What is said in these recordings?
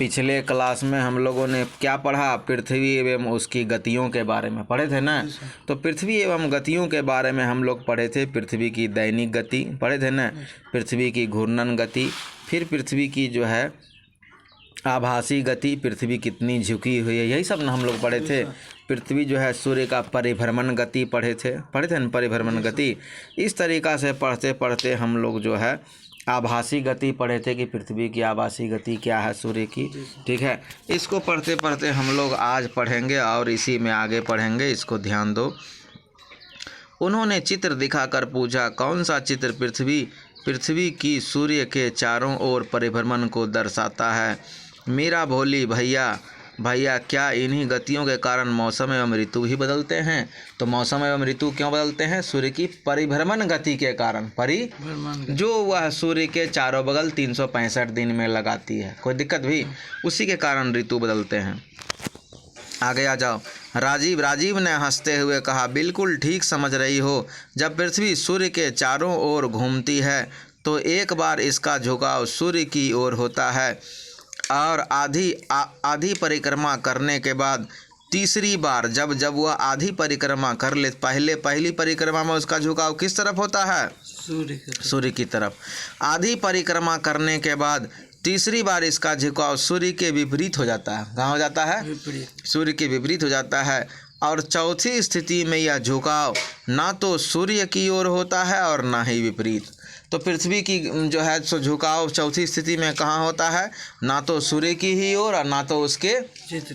पिछले क्लास में हम लोगों ने क्या पढ़ा, पृथ्वी एवं उसकी गतियों के बारे में पढ़े थे ना। तो पृथ्वी एवं गतियों के बारे में हम लोग पढ़े थे। पृथ्वी की दैनिक गति पढ़े थे ना, पृथ्वी की घूर्णन गति, फिर पृथ्वी की जो है आभासी गति, पृथ्वी कितनी झुकी हुई है, यही सब ना हम लोग पढ़े थे। पृथ्वी जो है सूर्य का परिभ्रमण गति पढ़े थे ना, परिभ्रमण गति। इस तरीक़ा से पढ़ते पढ़ते हम लोग जो है आभासी गति पढ़े थे कि पृथ्वी की आभासी गति क्या है सूर्य की। ठीक है, इसको पढ़ते पढ़ते हम लोग आज पढ़ेंगे और इसी में आगे पढ़ेंगे, इसको ध्यान दो। उन्होंने चित्र दिखाकर पूछा, कौन सा चित्र पृथ्वी की सूर्य के चारों ओर परिभ्रमण को दर्शाता है। मीरा बोली, भैया क्या इन्हीं गतियों के कारण मौसम एवं ऋतु भी बदलते हैं। तो मौसम एवं ऋतु क्यों बदलते हैं? सूर्य की परिभ्रमण गति के कारण। जो वह सूर्य के चारों बगल 365 दिन में लगाती है, कोई दिक्कत भी, उसी के कारण ऋतु बदलते हैं। आगे आ जाओ। राजीव ने हंसते हुए कहा, बिल्कुल ठीक समझ रही हो। जब पृथ्वी सूर्य के चारों ओर घूमती है तो एक बार इसका झुकाव सूर्य की ओर होता है और आधी परिक्रमा करने के बाद तीसरी बार जब वह आधी परिक्रमा कर ले, पहली परिक्रमा में उसका झुकाव किस तरफ होता है? सूर्य की तरफ। आधी परिक्रमा करने के बाद तीसरी बार इसका झुकाव सूर्य के विपरीत हो जाता है। कहाँ हो जाता है? सूर्य के विपरीत हो जाता है। और चौथी स्थिति में यह झुकाव ना तो सूर्य की ओर होता है और ना ही विपरीत। तो पृथ्वी की जो है सो झुकाव चौथी स्थिति में कहाँ होता है? ना तो सूर्य की ही ओर और ना तो उसके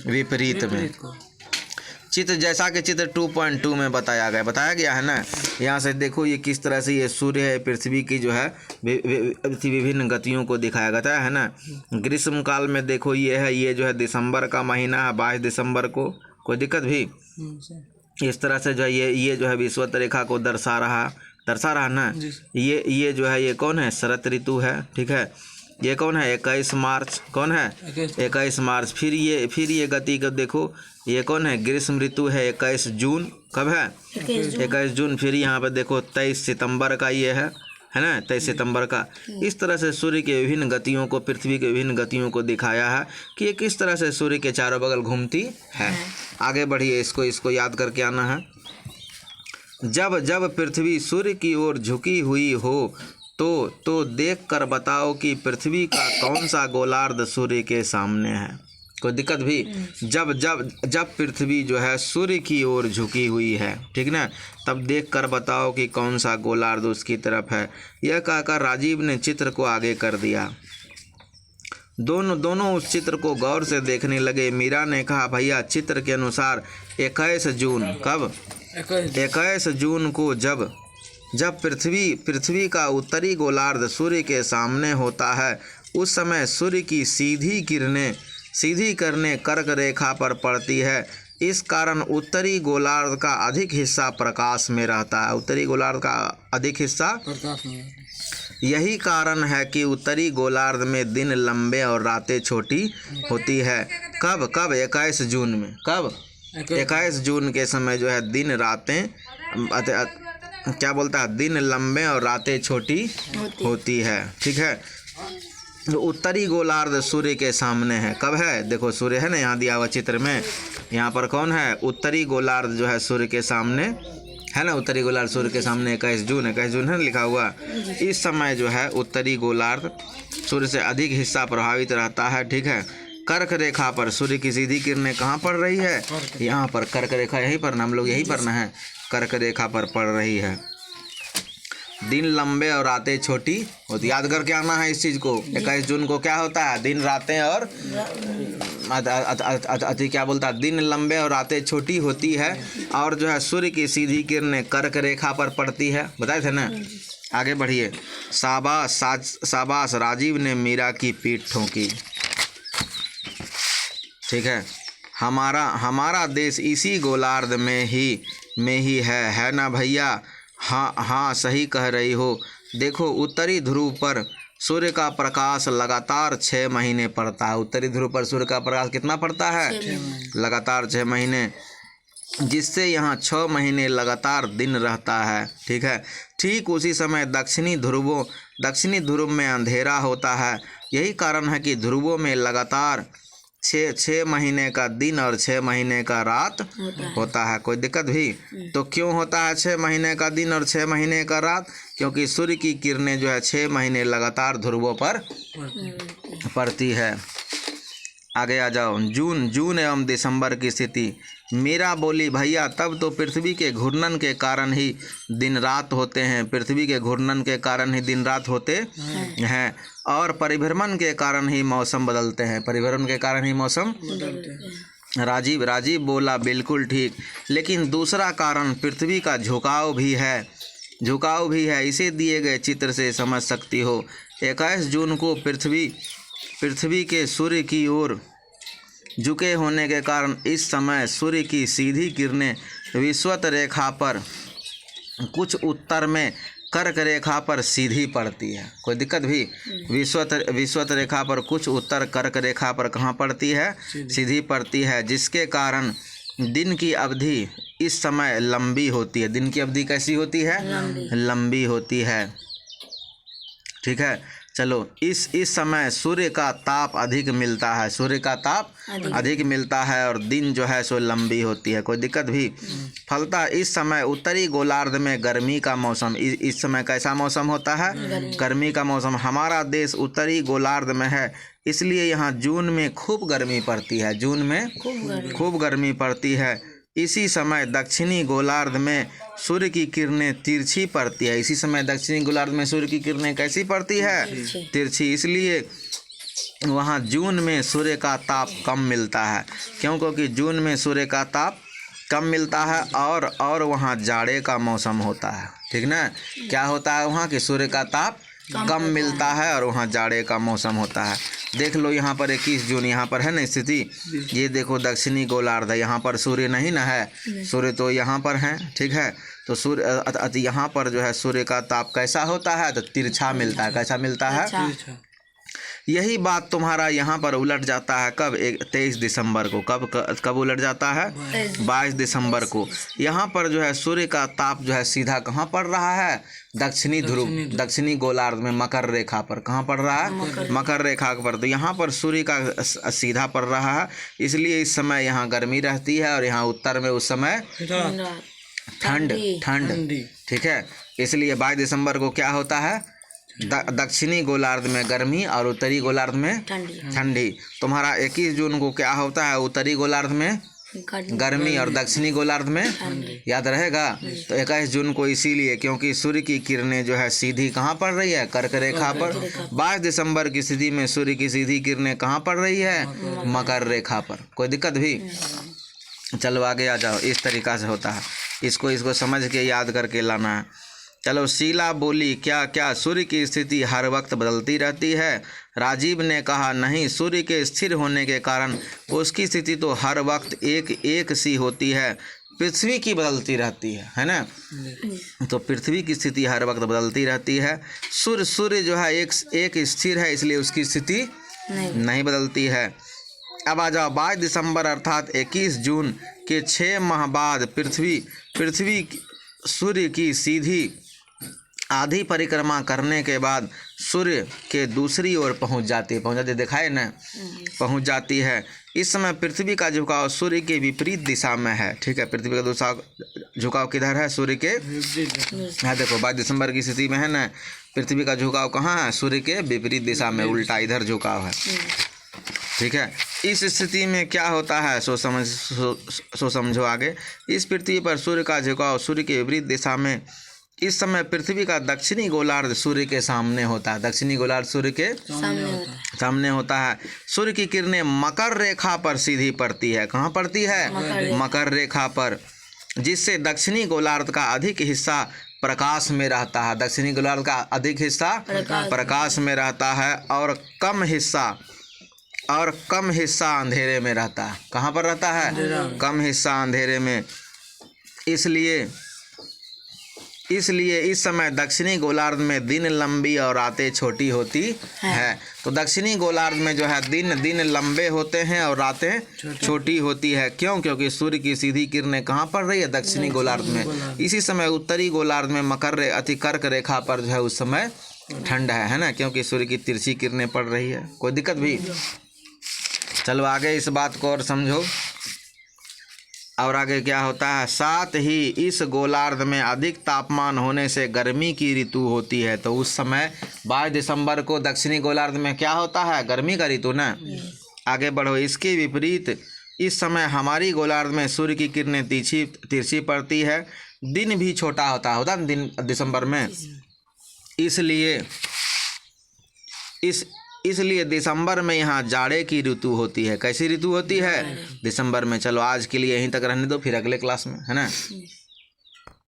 विपरीत में। चित्र जैसा कि चित्र 2.2 में बताया गया है ना। यहाँ से देखो ये किस तरह से ये सूर्य है, पृथ्वी की जो है विभिन्न गतियों को दिखाया गया है ना। ग्रीष्म काल में देखो ये है, ये जो है दिसंबर का महीना है, 22 दिसंबर को, कोई दिक्कत भी। इस तरह से जो है ये जो है विषुवत रेखा को दर्शा रहा ना। ये जो है ये कौन है? शरद ऋतु है। ठीक है, ये कौन है? 21 मार्च। कौन है? 21 मार्च। फिर ये गति को देखो, ये कौन है? ग्रीष्म ऋतु है, 21 जून। कब है? 21 जून। फिर यहाँ पे देखो 23 सितंबर का ये है ना, 23 सितंबर का। इस तरह से सूर्य के विभिन्न गतियों को, पृथ्वी के विभिन्न गतियों को दिखाया है कि ये किस तरह से सूर्य के चारों बगल घूमती है। आगे बढ़िए, इसको याद करके आना है। जब पृथ्वी सूर्य की ओर झुकी हुई हो तो देख कर बताओ कि पृथ्वी का कौन सा गोलार्ध सूर्य के सामने है। कोई दिक्कत भी। जब पृथ्वी जो है सूर्य की ओर झुकी हुई है, ठीक ना, तब देख कर बताओ कि कौन सा गोलार्ध उसकी तरफ है। यह कहकर राजीव ने चित्र को आगे कर दिया। दोनों उस चित्र को गौर से देखने लगे। मीरा ने कहा, भैया चित्र के अनुसार 21 जून, कब? 21 जून को जब पृथ्वी का उत्तरी गोलार्ध सूर्य के सामने होता है, उस समय सूर्य की सीधी किरणें कर्क रेखा पर पड़ती है। इस कारण उत्तरी गोलार्ध का अधिक हिस्सा प्रकाश में रहता है। उत्तरी गोलार्ध का अधिक हिस्सा प्रकाश में। यही कारण है कि उत्तरी गोलार्ध में दिन लंबे और रातें छोटी होती है। कब? 21 जून में। कब? 21 जून के समय जो है दिन रातें क्या बोलता है? दिन लंबे और रातें छोटी होती है। ठीक है, तो उत्तरी गोलार्ध सूर्य के सामने है। कब है? देखो सूर्य है ना यहाँ दिया हुआ चित्र में, यहाँ पर कौन है? उत्तरी गोलार्ध जो है सूर्य के सामने है ना। उत्तरी गोलार्ध सूर्य के सामने 21 जून है ना लिखा हुआ। इस समय जो है उत्तरी गोलार्ध सूर्य से अधिक हिस्सा प्रभावित रहता है। ठीक है, कर्क रेखा पर सूर्य की सीधी किरणें कहाँ पड़ रही है? यहाँ पर कर्क रेखा, यहीं पर ना, हम लोग यहीं पर ना है, कर्क रेखा पर पड़ रही है। दिन लंबे और रातें छोटी होती, याद करके आना है इस चीज़ को। 21 जून को क्या होता है? दिन रातें और क्या बोलता है? दिन लंबे और रातें छोटी होती है। और जो है सूर्य की सीधी किरणें कर्क रेखा पर पड़ती है, बताए थे ना। आगे बढ़िए। शाबाश, राजीव ने मीरा की पीठ ठोंकी। ठीक है, हमारा देश इसी गोलार्ध में ही है ना भैया? हाँ सही कह रही हो। देखो उत्तरी ध्रुव पर सूर्य का प्रकाश लगातार 6 महीने पड़ता है। उत्तरी ध्रुव पर सूर्य का प्रकाश कितना पड़ता है? लगातार 6 महीने, जिससे यहाँ 6 महीने लगातार दिन रहता है। ठीक है, ठीक उसी समय दक्षिणी ध्रुव में अंधेरा होता है यही कारण है कि ध्रुवों में लगातार 6 महीने का दिन और 6 महीने का रात होता है। कोई दिक्कत भी? तो क्यों होता है 6 महीने का दिन और 6 महीने का रात? क्योंकि सूर्य की किरणें जो है 6 महीने लगातार ध्रुवों पर पड़ती है। आगे आ जाओ। जून एवं दिसंबर की स्थिति। मीरा बोली, भैया तब तो पृथ्वी के घूर्णन के कारण ही दिन रात होते हैं, पृथ्वी के घूर्णन के कारण ही दिन रात होते हैं और परिभ्रमण के कारण ही मौसम बदलते हैं, परिभ्रमण के कारण ही मौसम बदलते हैं। राजीव बोला, बिल्कुल ठीक, लेकिन दूसरा कारण पृथ्वी का झुकाव भी है, इसे दिए गए चित्र से समझ सकती हो। 21 जून को पृथ्वी के सूर्य की ओर झुके होने के कारण इस समय सूर्य की सीधी किरणें विषुवत रेखा पर कुछ उत्तर में कर्क रेखा पर सीधी पड़ती है। कोई दिक्कत भी? विषुवत रेखा पर कुछ उत्तर कर्क रेखा पर कहाँ पड़ती है? सीधी पड़ती है, जिसके कारण दिन की अवधि इस समय लंबी होती है। दिन की अवधि कैसी होती है? लंबी होती है। ठीक है, चलो। इस समय सूर्य का ताप अधिक मिलता है, सूर्य का ताप अधिक मिलता है और दिन जो है सो लंबी होती है। कोई दिक्कत भी? फलतः इस समय उत्तरी गोलार्ध में गर्मी का मौसम, इस समय कैसा मौसम होता है? गर्मी का मौसम। हमारा देश उत्तरी गोलार्ध में है, इसलिए यहाँ जून में खूब गर्मी पड़ती है, जून में खूब गर्मी पड़ती है। इसी समय दक्षिणी गोलार्ध में सूर्य की किरणें तिरछी पड़ती है। इसी समय दक्षिणी गोलार्ध में सूर्य की किरणें कैसी पड़ती है? तिरछी। इसलिए वहाँ जून में सूर्य का ताप कम मिलता है। क्यों? क्योंकि जून में सूर्य का ताप कम मिलता है और वहाँ जाड़े का मौसम होता है। ठीक ना? क्या होता है वहाँ कि सूर्य का ताप कम मिलता है और वहाँ जाड़े का मौसम होता है। देख लो यहाँ पर 21 जून यहाँ पर है ना स्थिति। ये देखो दक्षिणी गोलार्ध है, यहाँ पर सूर्य नहीं ना है, सूर्य तो यहाँ पर है। ठीक है, तो सूर्य यहाँ पर जो है सूर्य का ताप कैसा होता है? तो तिरछा मिलता है। कैसा मिलता है? यही बात तुम्हारा यहाँ पर उलट जाता है कब? 23 दिसंबर को। कब उलट जाता है? 22 दिसंबर को। यहाँ पर जो है सूर्य का ताप जो है सीधा कहाँ पड़ रहा है? दक्षिणी ध्रुव, दक्षिणी गोलार्ध में मकर रेखा पर। कहाँ पड़ रहा है? मकर रेखा पर। तो यहाँ पर सूर्य का सीधा पड़ रहा है, इसलिए इस समय यहाँ गर्मी रहती है और यहाँ उत्तर में उस समय ठंड। ठीक है, इसलिए 22 दिसंबर को क्या होता है? दक्षिणी गोलार्ध में गर्मी और उत्तरी गोलार्ध में ठंडी। तुम्हारा 21 जून को क्या होता है? उत्तरी गोलार्ध में गर्मी और दक्षिणी गोलार्ध में याद रहेगा। तो 21 जून को इसीलिए क्योंकि सूर्य की किरणें जो है सीधी कहाँ पड़ रही है? कर्क रेखा पर। 22 दिसंबर की स्थिति में सूर्य की सीधी किरणें कहाँ पड़ रही है? मकर रेखा पर। कोई दिक्कत भी? चलो आगे आ जाओ। इस तरीका से होता है, इसको समझ के याद करके लाना है। चलो। शीला बोली, क्या सूर्य की स्थिति हर वक्त बदलती रहती है? राजीव ने कहा, नहीं, सूर्य के स्थिर होने के कारण उसकी स्थिति तो हर वक्त एक सी होती है, पृथ्वी की बदलती रहती है ना? तो पृथ्वी की स्थिति हर वक्त बदलती रहती है। सूर्य जो है एक स्थिर है, इसलिए उसकी स्थिति नहीं बदलती है। अब आ जाओ 22 दिसंबर अर्थात 21 जून के 6 माह बाद पृथ्वी सूर्य की सीधी आधी परिक्रमा करने के बाद सूर्य के दूसरी ओर पहुंच जाती दिखाए ना? पहुंच जाती है। इस समय पृथ्वी का झुकाव सूर्य के विपरीत दिशा में है। ठीक है, पृथ्वी का दूसरा झुकाव किधर है? सूर्य के। हाँ देखो 22 दिसंबर की स्थिति में है ना, पृथ्वी का झुकाव कहाँ है? सूर्य के विपरीत दिशा में, उल्टा इधर झुकाव है। ठीक है, इस स्थिति में क्या होता है सो समझो आगे। इस पृथ्वी पर सूर्य का झुकाव सूर्य के विपरीत दिशा में इस समय पृथ्वी का दक्षिणी गोलार्ध सूर्य के सामने होता है। दक्षिणी गोलार्ध सूर्य के सामने होता है। सूर्य की किरणें मकर रेखा पर सीधी पड़ती है। कहाँ पड़ती है? मकर रेखा पर, जिससे दक्षिणी गोलार्ध का अधिक हिस्सा प्रकाश में रहता है। दक्षिणी गोलार्ध का अधिक हिस्सा प्रकाश में रहता है और कम हिस्सा अंधेरे में रहता है। कहाँ पर रहता है? कम हिस्सा अंधेरे में। इसलिए इस समय दक्षिणी गोलार्ध में दिन लंबी और रातें छोटी होती है। तो दक्षिणी गोलार्ध में जो है दिन लंबे होते हैं और रातें छोटी होती है। क्यों? क्योंकि सूर्य की सीधी किरणें कहाँ पड़ रही है? दक्षिणी गोलार्ध में। इसी समय उत्तरी गोलार्ध में कर्क रेखा पर जो है उस समय ठंड है ना, क्योंकि सूर्य की तिरछी किरणें पड़ रही है। कोई दिक्कत भी? चलो आगे इस बात को और समझो। और आगे क्या होता है, साथ ही इस गोलार्ध में अधिक तापमान होने से गर्मी की ऋतु होती है। तो उस समय 22 दिसंबर को दक्षिणी गोलार्ध में क्या होता है, गर्मी का ऋतु ना। आगे बढ़ो। इसके विपरीत इस समय हमारी गोलार्ध में सूर्य की किरणें तिरछी पड़ती है, दिन भी छोटा होता है दिन दिसंबर में। इसलिए दिसंबर में यहाँ जाड़े की ऋतु होती है। कैसी ऋतु होती है? दिसंबर में। चलो आज के लिए यहीं तक रहने दो, फिर अगले क्लास में, है ना।